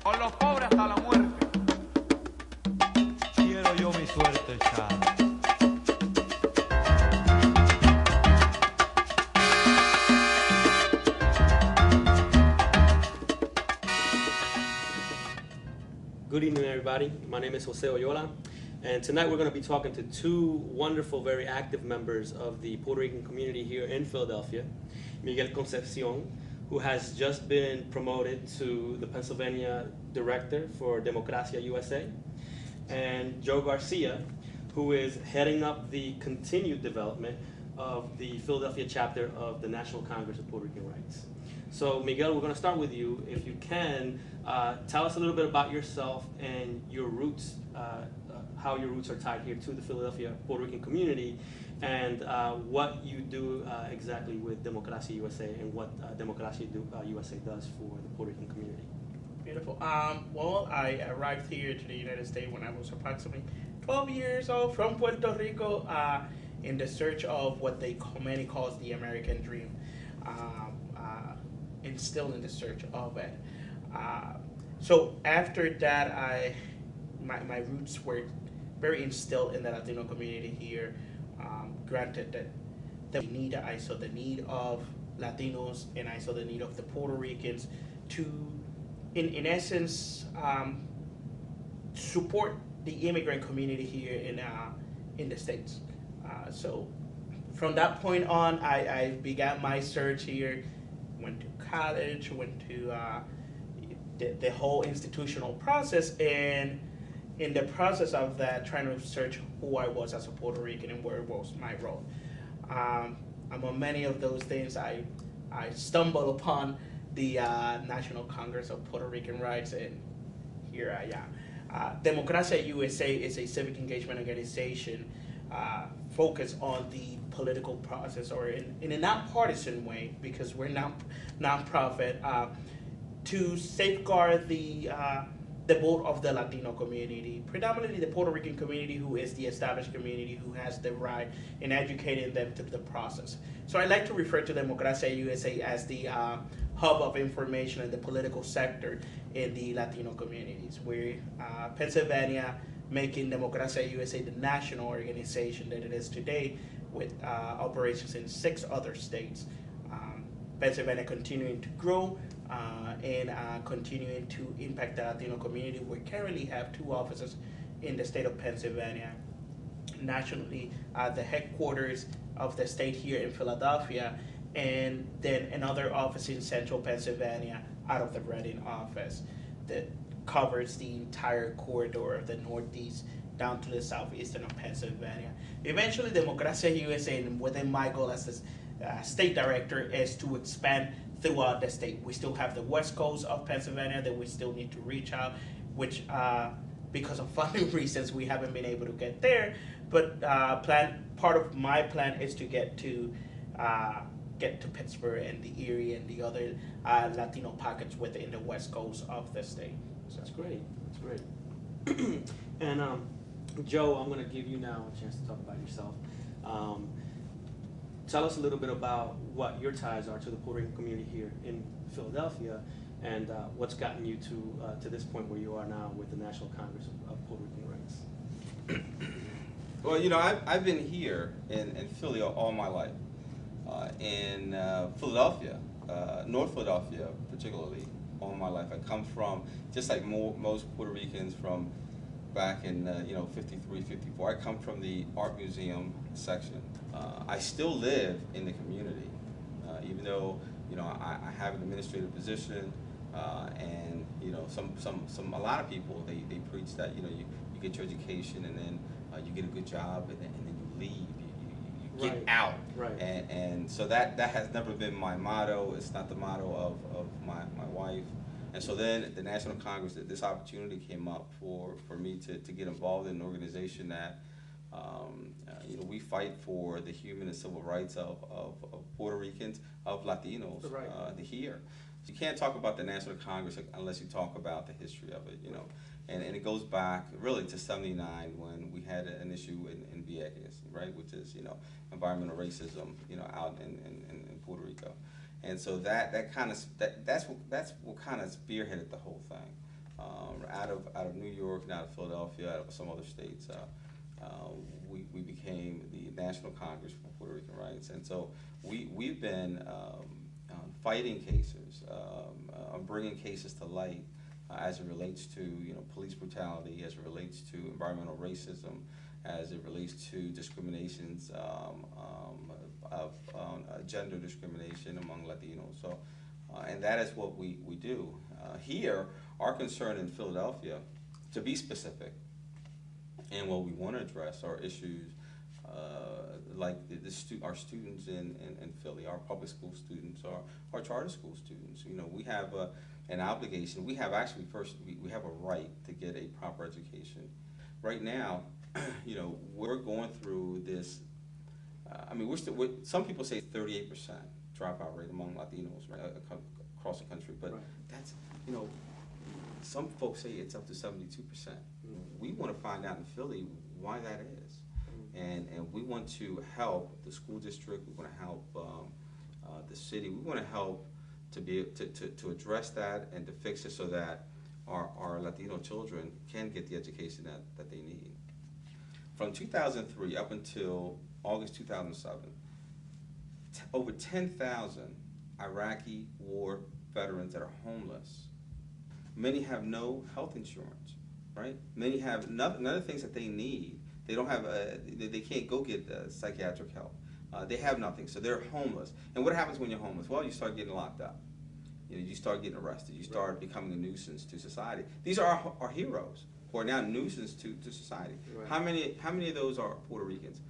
Con los pobres hasta la muerte. Quiero yo mi suerte echada. Good evening, everybody. My name is Jose Oyola, and tonight we're going to be talking to two wonderful, very active members of the Puerto Rican community here in Philadelphia. Miguel Concepcion, who has just been promoted to the Pennsylvania Director for Democracia USA, and Joe Garcia, who is heading up the continued development of the Philadelphia chapter of the National Congress of Puerto Rican Rights. So Miguel, we're going to start with you. If you can, tell us a little bit about yourself and your roots, how your roots are tied here to the Philadelphia Puerto Rican community, and what you do exactly with Democracia USA and what Democracia USA does for the Puerto Rican community. Beautiful. Well, I arrived here to the United States when I was approximately 12 years old from Puerto Rico in the search of what many calls the American dream. And still in the search of it. So after that, my roots were very instilled in the Latino community here. Granted that I saw the need of Latinos and I saw the need of the Puerto Ricans to, in essence, support the immigrant community here in the States. So from that point on, I began my search here. Went to college, went to the whole institutional process, and in the process of that, trying to search who I was as a Puerto Rican and where was my role. Among many of those things, I stumbled upon the National Congress of Puerto Rican Rights, and here I am. Democracia USA is a civic engagement organization focused on the political process, or in a non-partisan way, because we're non-profit, to safeguard the vote of the Latino community, predominantly the Puerto Rican community, who is the established community who has the right in educating them through the process. So I like to refer to Democracia USA as the hub of information in the political sector in the Latino communities, where Pennsylvania making Democracia USA the national organization that it is today, with operations in 6 other states. Pennsylvania continuing to grow and continuing to impact the Latino community. We currently have 2 offices in the state of Pennsylvania. Nationally, the headquarters of the state here in Philadelphia, and then another office in central Pennsylvania out of the Reading office that covers the entire corridor of the Northeast down to the southeastern of Pennsylvania. Eventually, Democracia USA, and within my goal as the state director, is to expand throughout the state. We still have the west coast of Pennsylvania that we still need to reach out, which because of funding reasons we haven't been able to get there. But part of my plan is to get to Pittsburgh and the Erie and the other Latino pockets within the west coast of the state. So. That's great. That's great. And Joe, I'm going to give you now a chance to talk about yourself. Tell us a little bit about what your ties are to the Puerto Rican community here in Philadelphia, and what's gotten you to this point where you are now with the National Congress of Puerto Rican Rights. Well, I've been here in Philly all my life. In Philadelphia, North Philadelphia particularly, all my life. I come from, just like most Puerto Ricans from back in 53, 54, I come from the art museum section. I still live in the community, even though I have an administrative position, and a lot of people they preach that you get your education and then you get a good job and then you leave. You get out, right? And so that has never been my motto. It's not the motto of my wife. And so then the National Congress, this opportunity came up for me to get involved in an organization that we fight for the human and civil rights of Puerto Ricans, of Latinos, right. Here. So you can't talk about the National Congress unless you talk about the history of it, And it goes back really to '79 when we had an issue in Vieques, right, which is environmental racism, out in Puerto Rico, and so that's what kind of spearheaded the whole thing. out of New York and out of Philadelphia, out of some other states, we became the National Congress for Puerto Rican Rights, and so we've been fighting cases, bringing cases to light as it relates to police brutality, as it relates to environmental racism, as it relates to discriminations of gender discrimination among Latinos. So, and that is what we do. Here, our concern in Philadelphia, to be specific, and what we want to address are issues like our students in Philly, our public school students, our charter school students. We have an obligation. We have actually we have a right to get a proper education. Right now, we're going through this. Some people say 38% dropout rate among Latinos, right, across the country, but that's some folks say it's up to 72%. We want to find out in Philly why that is. And we want to help the school district, we want to help the city, we want to help to to address that and to fix it so that our Latino children can get the education that they need. From 2003 up until August 2007, over 10,000 Iraqi war veterans that are homeless. Many have no health insurance, right? Many have none of the things that they need. They don't have, they can't go get psychiatric help. They have nothing, so they're homeless. And what happens when you're homeless? Well, you start getting locked up. You start getting arrested. You start becoming a nuisance to society. These are our heroes who are now nuisance to society. Right. How many of those are Puerto Ricans?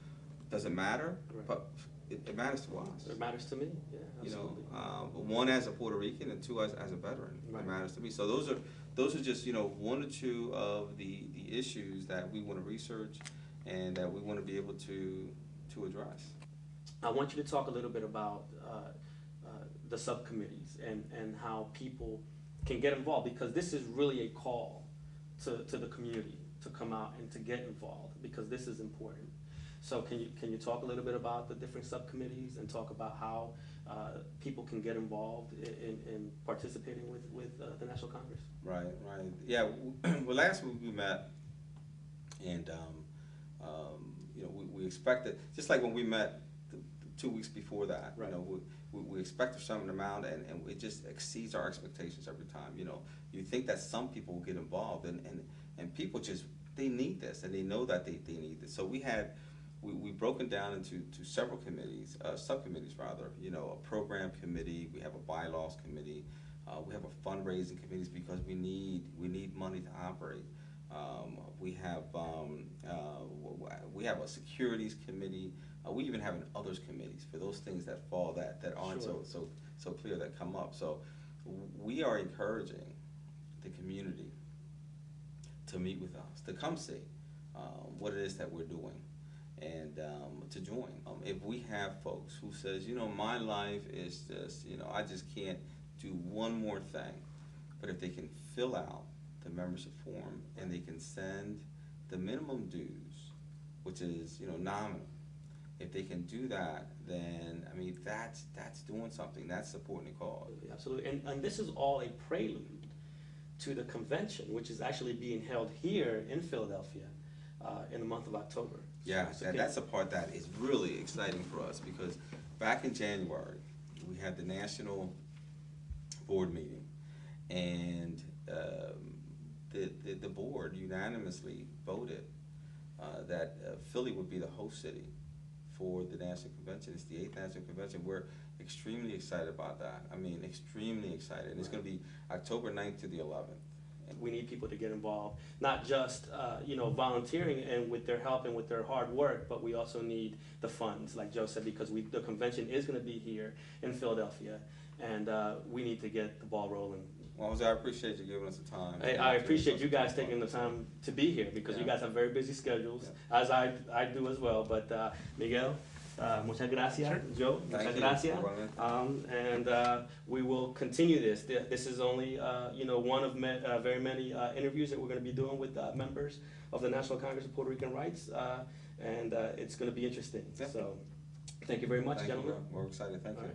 Does it matter? Right. But it matters to us. It matters to me. Yeah, absolutely. One as a Puerto Rican and two as a veteran. Right. It matters to me. So those are just one or two of the issues that we want to research and that we want to be able to address. I want you to talk a little bit about the subcommittees and how people can get involved, because this is really a call to the community to come out and to get involved, because this is important. So can you talk a little bit about the different subcommittees and talk about how people can get involved in participating with the National Congress? Right. Yeah. Well, last week we met, and we expected, just like when we met 2 weeks before that. Right. We expect a certain amount, and it just exceeds our expectations every time. You think that some people will get involved, and people just, they need this, and they know that they need this. So we've broken down into several committees, subcommittees rather. A program committee, we have a bylaws committee, we have a fundraising committees because we need money to operate. We have a securities committee. We even have an others committees for those things that fall that aren't so clear, that come up. So we are encouraging the community to meet with us, to come see what it is that we're doing, and to join. If we have folks who says, my life is just, I just can't do one more thing, but if they can fill out the membership form and they can send the minimum dues, which is nominal. If they can do that, then that's doing something. That's supporting the cause. Absolutely, and this is all a prelude to the convention, which is actually being held here in Philadelphia in the month of October. Yeah, that's a part that is really exciting for us, because back in January we had the national board meeting, and the board unanimously voted that Philly would be the host city for the National Convention. It's the 8th National Convention. We're extremely excited about that. Extremely excited. And it's going to be October 9th to the 11th. We need people to get involved, not just volunteering and with their help and with their hard work, but we also need the funds, like Joe said, because the convention is going to be here in Philadelphia, and we need to get the ball rolling. Well, Jose, I appreciate you giving us the time. I appreciate you guys taking the time to be here, because you guys have very busy schedules, as I do as well. But Miguel, muchas gracias. Sure. Joe, muchas gracias. And we will continue this. This is only one of very many interviews that we're going to be doing with members of the National Congress of Puerto Rican Rights, and it's going to be interesting. So, thank you very much, gentlemen. We're excited. Thank you.